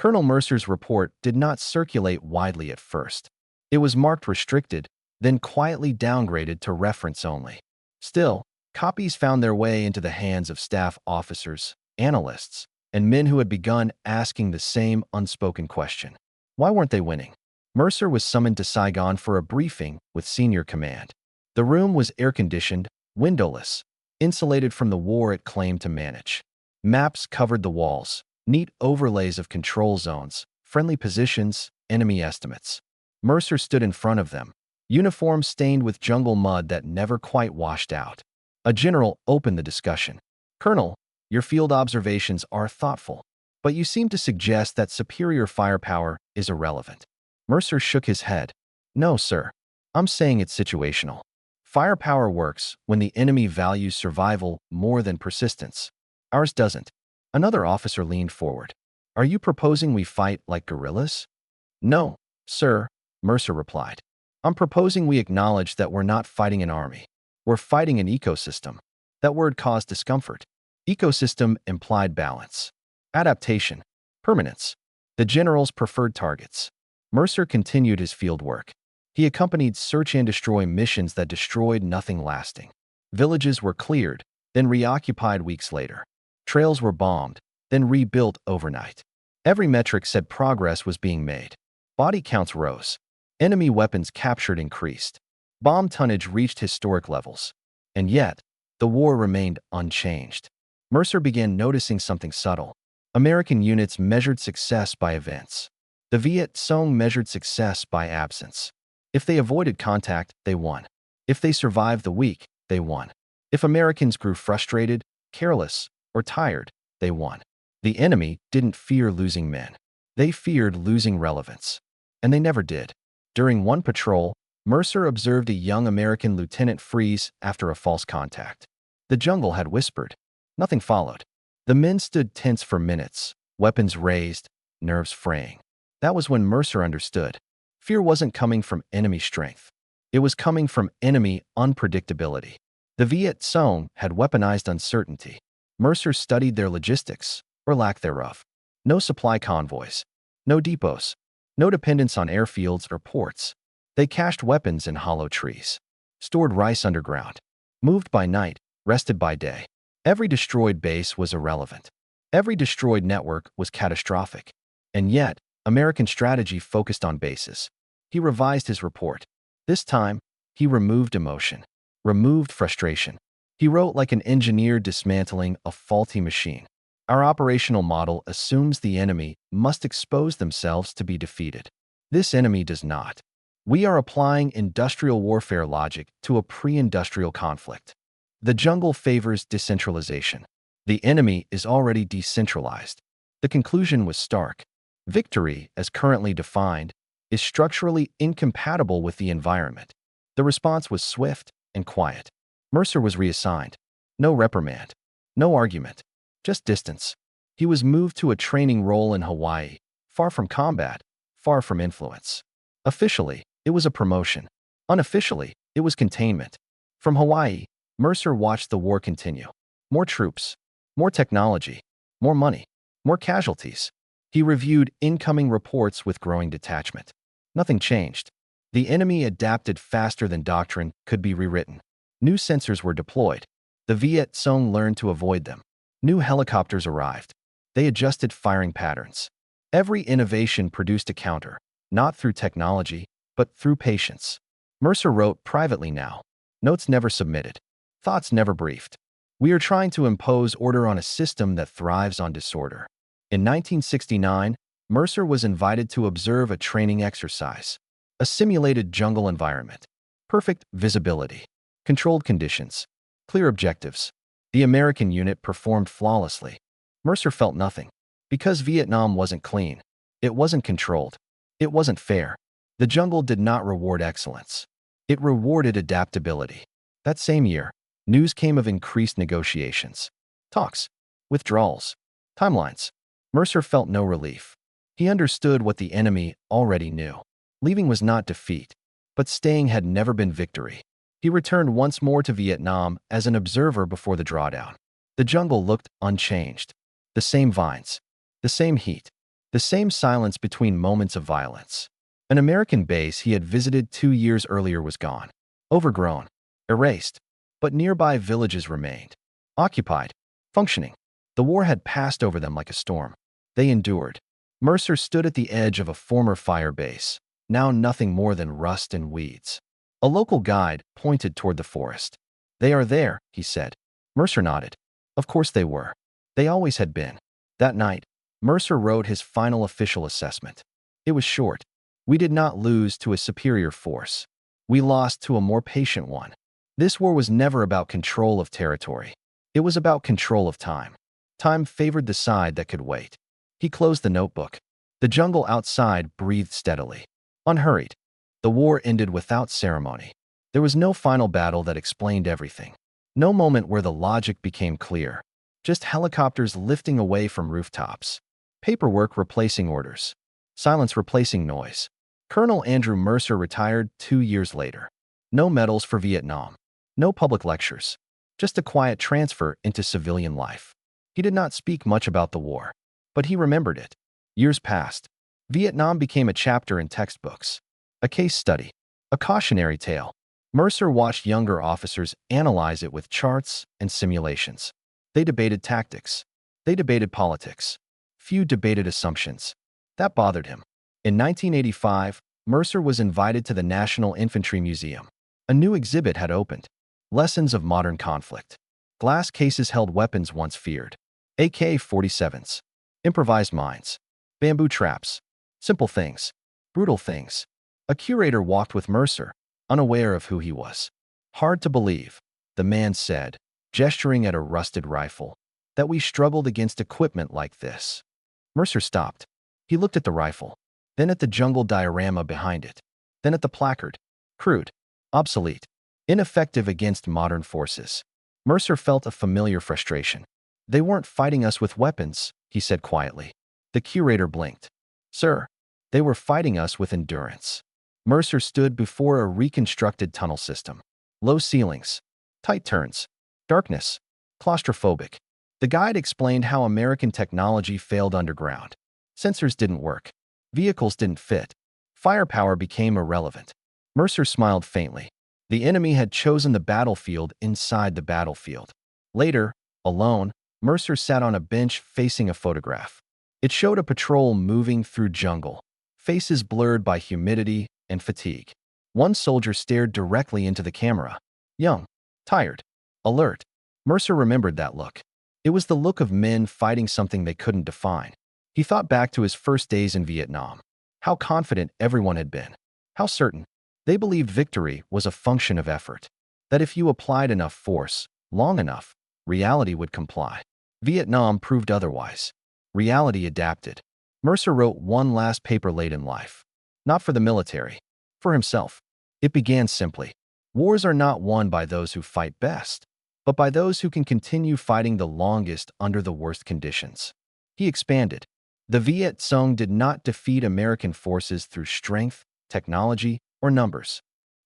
Colonel Mercer's report did not circulate widely at first. It was marked restricted, then quietly downgraded to reference only. Still, copies found their way into the hands of staff officers, analysts, and men who had begun asking the same unspoken question. Why weren't they winning? Mercer was summoned to Saigon for a briefing with senior command. The room was air-conditioned, windowless, insulated from the war it claimed to manage. Maps covered the walls, neat overlays of control zones, friendly positions, enemy estimates. Mercer stood in front of them, uniform stained with jungle mud that never quite washed out. A general opened the discussion. "Colonel, your field observations are thoughtful, but you seem to suggest that superior firepower is irrelevant." Mercer shook his head. "No, sir. I'm saying it's situational. Firepower works when the enemy values survival more than persistence. Ours doesn't." Another officer leaned forward. "Are you proposing we fight like guerrillas?" "No, sir," Mercer replied. "I'm proposing we acknowledge that we're not fighting an army. We're fighting an ecosystem." That word caused discomfort. Ecosystem implied balance, adaptation, permanence. The general's preferred targets. Mercer continued his field work. He accompanied search and destroy missions that destroyed nothing lasting. Villages were cleared, then reoccupied weeks later. Trails were bombed, then rebuilt overnight. Every metric said progress was being made. Body counts rose. Enemy weapons captured increased. Bomb tonnage reached historic levels. And yet, the war remained unchanged. Mercer began noticing something subtle. American units measured success by events. The Viet Cong measured success by absence. If they avoided contact, they won. If they survived the week, they won. If Americans grew frustrated, careless, or tired, they won. The enemy didn't fear losing men. They feared losing relevance. And they never did. During one patrol, Mercer observed a young American lieutenant freeze after a false contact. The jungle had whispered. Nothing followed. The men stood tense for minutes, weapons raised, nerves fraying. That was when Mercer understood. Fear wasn't coming from enemy strength. It was coming from enemy unpredictability. The Viet Cong had weaponized uncertainty. Mercer studied their logistics, or lack thereof. No supply convoys. No depots. No dependence on airfields or ports. They cached weapons in hollow trees. Stored rice underground. Moved by night, rested by day. Every destroyed base was irrelevant. Every destroyed network was catastrophic. And yet, American strategy focused on bases. He revised his report. This time, he removed emotion, removed frustration. He wrote like an engineer dismantling a faulty machine. Our operational model assumes the enemy must expose themselves to be defeated. This enemy does not. We are applying industrial warfare logic to a pre-industrial conflict. The jungle favors decentralization. The enemy is already decentralized. The conclusion was stark. Victory, as currently defined, is structurally incompatible with the environment. The response was swift and quiet. Mercer was reassigned. No reprimand. No argument. Just distance. He was moved to a training role in Hawaii, far from combat, far from influence. Officially, it was a promotion. Unofficially, it was containment. From Hawaii, Mercer watched the war continue. More troops, more technology, more money, more casualties. He reviewed incoming reports with growing detachment. Nothing changed. The enemy adapted faster than doctrine could be rewritten. New sensors were deployed. The Viet Cong learned to avoid them. New helicopters arrived. They adjusted firing patterns. Every innovation produced a counter, not through technology, but through patience. Mercer wrote privately now. Notes never submitted. Thoughts never briefed. We are trying to impose order on a system that thrives on disorder. In 1969, Mercer was invited to observe a training exercise. A simulated jungle environment. Perfect visibility. Controlled conditions. Clear objectives. The American unit performed flawlessly. Mercer felt nothing. Because Vietnam wasn't clean. It wasn't controlled. It wasn't fair. The jungle did not reward excellence. It rewarded adaptability. That same year, news came of increased negotiations. Talks. Withdrawals. Timelines. Mercer felt no relief. He understood what the enemy already knew. Leaving was not defeat, but staying had never been victory. He returned once more to Vietnam as an observer before the drawdown. The jungle looked unchanged. The same vines. The same heat. The same silence between moments of violence. An American base he had visited 2 years earlier was gone. Overgrown. Erased. But nearby villages remained. Occupied. Functioning. The war had passed over them like a storm. They endured. Mercer stood at the edge of a former fire base, now nothing more than rust and weeds. A local guide pointed toward the forest. "They are there," he said. Mercer nodded. Of course they were. They always had been. That night, Mercer wrote his final official assessment. It was short. "We did not lose to a superior force. We lost to a more patient one." This war was never about control of territory. It was about control of time. Time favored the side that could wait. He closed the notebook. The jungle outside breathed steadily. Unhurried. The war ended without ceremony. There was no final battle that explained everything. No moment where the logic became clear. Just helicopters lifting away from rooftops. Paperwork replacing orders. Silence replacing noise. Colonel Andrew Mercer retired 2 years later. No medals for Vietnam. No public lectures. Just a quiet transfer into civilian life. He did not speak much about the war, but he remembered it. Years passed. Vietnam became a chapter in textbooks. A case study. A cautionary tale. Mercer watched younger officers analyze it with charts and simulations. They debated tactics. They debated politics. Few debated assumptions. That bothered him. In 1985, Mercer was invited to the National Infantry Museum. A new exhibit had opened. Lessons of modern conflict. Glass cases held weapons once feared. AK-47s. Improvised mines. Bamboo traps. Simple things. Brutal things. A curator walked with Mercer, unaware of who he was. "Hard to believe," the man said, gesturing at a rusted rifle, "that we struggled against equipment like this." Mercer stopped. He looked at the rifle, then at the jungle diorama behind it, then at the placard. Crude. Obsolete. Ineffective against modern forces. Mercer felt a familiar frustration. "They weren't fighting us with weapons," he said quietly. The curator blinked. "Sir, they were fighting us with endurance." Mercer stood before a reconstructed tunnel system. Low ceilings. Tight turns. Darkness. Claustrophobic. The guide explained how American technology failed underground. Sensors didn't work. Vehicles didn't fit. Firepower became irrelevant. Mercer smiled faintly. The enemy had chosen the battlefield inside the battlefield. Later, alone, Mercer sat on a bench facing a photograph. It showed a patrol moving through jungle, faces blurred by humidity and fatigue. One soldier stared directly into the camera. Young, tired, alert. Mercer remembered that look. It was the look of men fighting something they couldn't define. He thought back to his first days in Vietnam. How confident everyone had been. How certain. They believed victory was a function of effort. That if you applied enough force, long enough, reality would comply. Vietnam proved otherwise. Reality adapted. Mercer wrote one last paper late in life. Not for the military. For himself. It began simply. Wars are not won by those who fight best, but by those who can continue fighting the longest under the worst conditions. He expanded. The Viet Cong did not defeat American forces through strength, technology, or numbers.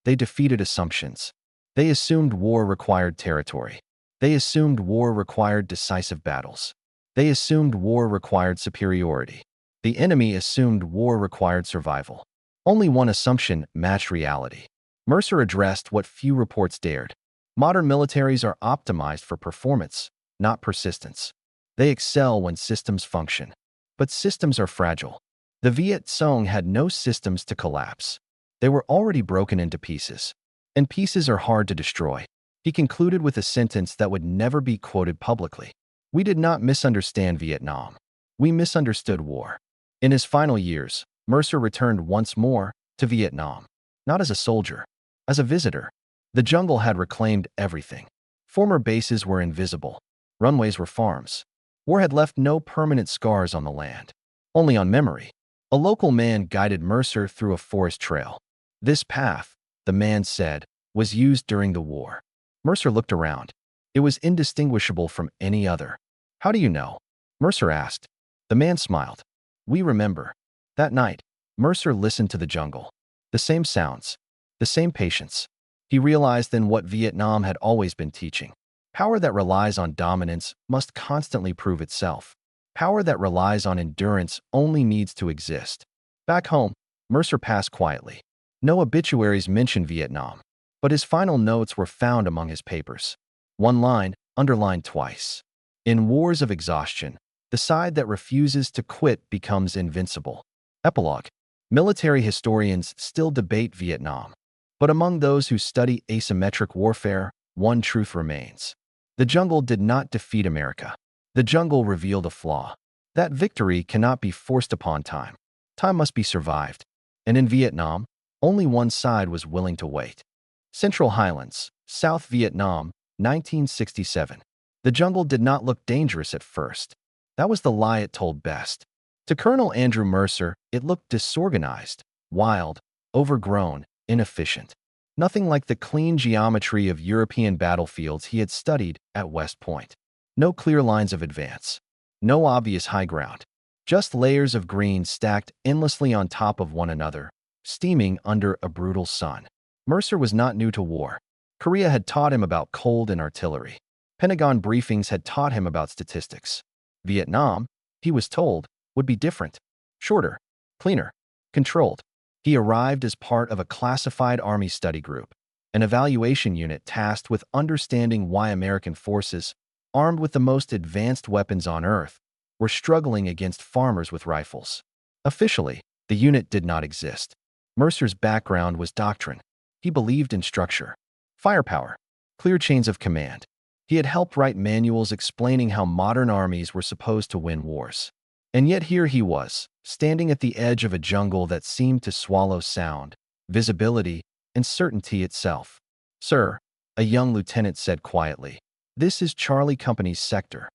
They defeated assumptions. They assumed war required territory. They assumed war required decisive battles. They assumed war required superiority. The enemy assumed war required survival. Only one assumption matched reality. Mercer addressed what few reports dared. Modern militaries are optimized for performance, not persistence. They excel when systems function. But systems are fragile. The Viet Cong had no systems to collapse. They were already broken into pieces. And pieces are hard to destroy. He concluded with a sentence that would never be quoted publicly. "We did not misunderstand Vietnam. We misunderstood war." In his final years, Mercer returned once more to Vietnam. Not as a soldier, as a visitor. The jungle had reclaimed everything. Former bases were invisible. Runways were farms. War had left no permanent scars on the land. Only on memory. A local man guided Mercer through a forest trail. "This path," the man said, "was used during the war." Mercer looked around. It was indistinguishable from any other. "How do you know?" Mercer asked. The man smiled. "We remember." That night, Mercer listened to the jungle. The same sounds. The same patience. He realized then what Vietnam had always been teaching. Power that relies on dominance must constantly prove itself. Power that relies on endurance only needs to exist. Back home, Mercer passed quietly. No obituaries mention Vietnam, but his final notes were found among his papers. One line, underlined twice. In wars of exhaustion, the side that refuses to quit becomes invincible. Epilogue. Military historians still debate Vietnam, but among those who study asymmetric warfare, one truth remains. The jungle did not defeat America. The jungle revealed a flaw. That victory cannot be forced upon time. Time must be survived. And in Vietnam, only one side was willing to wait. Central Highlands, South Vietnam, 1967. The jungle did not look dangerous at first. That was the lie it told best. To Colonel Andrew Mercer, it looked disorganized, wild, overgrown, inefficient. Nothing like the clean geometry of European battlefields he had studied at West Point. No clear lines of advance. No obvious high ground. Just layers of green stacked endlessly on top of one another, steaming under a brutal sun. Mercer was not new to war. Korea had taught him about cold and artillery. Pentagon briefings had taught him about statistics. Vietnam, he was told, would be different. Shorter, cleaner, controlled. He arrived as part of a classified Army study group, an evaluation unit tasked with understanding why American forces, armed with the most advanced weapons on Earth, were struggling against farmers with rifles. Officially, the unit did not exist. Mercer's background was doctrine. He believed in structure, firepower, clear chains of command. He had helped write manuals explaining how modern armies were supposed to win wars. And yet here he was, standing at the edge of a jungle that seemed to swallow sound, visibility, and certainty itself. "Sir," a young lieutenant said quietly, "this is Charlie Company's sector."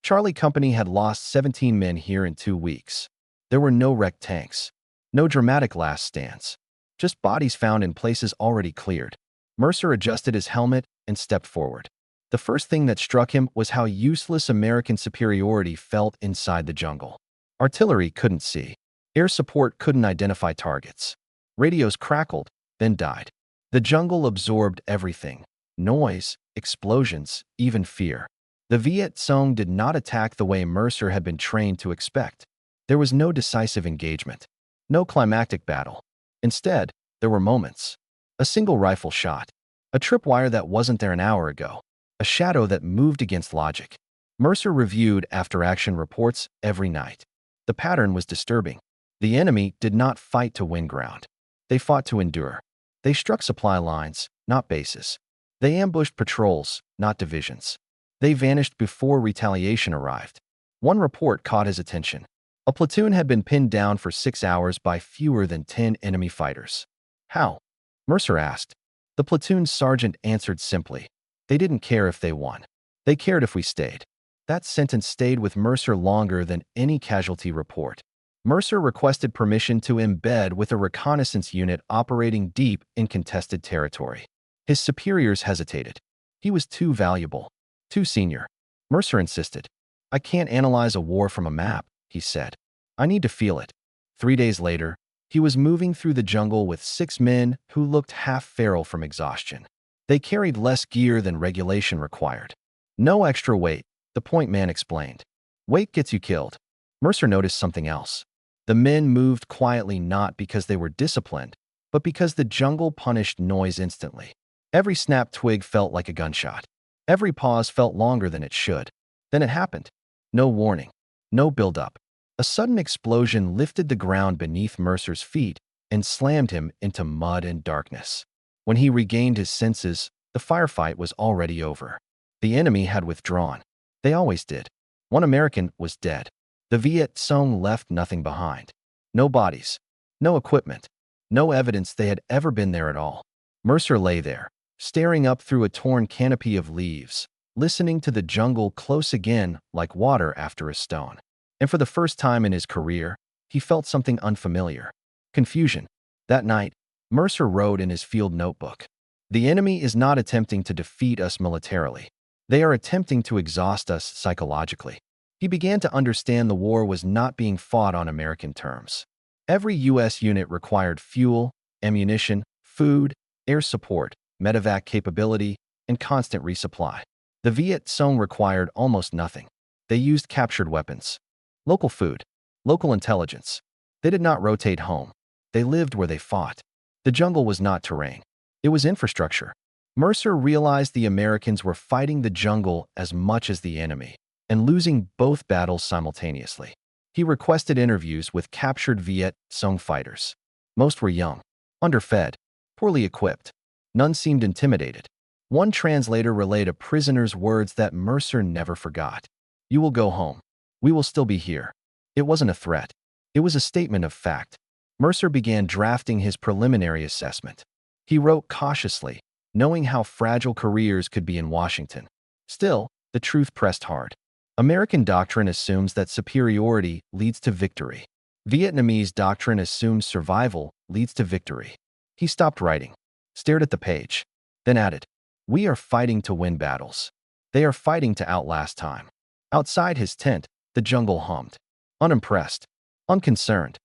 Charlie Company had lost 17 men here in 2 weeks. There were no wrecked tanks, no dramatic last stands, just bodies found in places already cleared. Mercer adjusted his helmet and stepped forward. The first thing that struck him was how useless American superiority felt inside the jungle. Artillery couldn't see. Air support couldn't identify targets. Radios crackled, then died. The jungle absorbed everything: noise, explosions, even fear. The Viet Cong did not attack the way Mercer had been trained to expect. There was no decisive engagement, no climactic battle. Instead, there were moments. A single rifle shot, a tripwire that wasn't there an hour ago, a shadow that moved against logic. Mercer reviewed after-action reports every night. The pattern was disturbing. The enemy did not fight to win ground. They fought to endure. They struck supply lines, not bases. They ambushed patrols, not divisions. They vanished before retaliation arrived. One report caught his attention. A platoon had been pinned down for 6 hours by fewer than 10 enemy fighters. How? Mercer asked. The platoon's sergeant answered simply. They didn't care if they won. They cared if we stayed. That sentence stayed with Mercer longer than any casualty report. Mercer requested permission to embed with a reconnaissance unit operating deep in contested territory. His superiors hesitated. He was too valuable, too senior. Mercer insisted. "I can't analyze a war from a map," he said. "I need to feel it." 3 days later, he was moving through the jungle with 6 men who looked half feral from exhaustion. They carried less gear than regulation required. "No extra weight," the point man explained. "Weight gets you killed." Mercer noticed something else. The men moved quietly not because they were disciplined, but because the jungle punished noise instantly. Every snapped twig felt like a gunshot. Every pause felt longer than it should. Then it happened. No warning. No build-up. A sudden explosion lifted the ground beneath Mercer's feet and slammed him into mud and darkness. When he regained his senses, the firefight was already over. The enemy had withdrawn. They always did. One American was dead. The Viet Cong left nothing behind. No bodies. No equipment. No evidence they had ever been there at all. Mercer lay there, staring up through a torn canopy of leaves, listening to the jungle close again like water after a stone. And for the first time in his career, he felt something unfamiliar. Confusion. That night, Mercer wrote in his field notebook, "The enemy is not attempting to defeat us militarily. They are attempting to exhaust us psychologically." He began to understand the war was not being fought on American terms. Every U.S. unit required fuel, ammunition, food, air support, medevac capability, and constant resupply. The Viet Cong required almost nothing. They used captured weapons. Local food, local intelligence. They did not rotate home. They lived where they fought. The jungle was not terrain. It was infrastructure. Mercer realized the Americans were fighting the jungle as much as the enemy, and losing both battles simultaneously. He requested interviews with captured Viet Cong fighters. Most were young, underfed, poorly equipped. None seemed intimidated. One translator relayed a prisoner's words that Mercer never forgot. "You will go home. We will still be here." It wasn't a threat. It was a statement of fact. Mercer began drafting his preliminary assessment. He wrote cautiously, knowing how fragile careers could be in Washington. Still, the truth pressed hard. American doctrine assumes that superiority leads to victory. Vietnamese doctrine assumes survival leads to victory. He stopped writing, stared at the page, then added, "We are fighting to win battles. They are fighting to outlast time." Outside his tent, the jungle hummed. Unimpressed, unconcerned,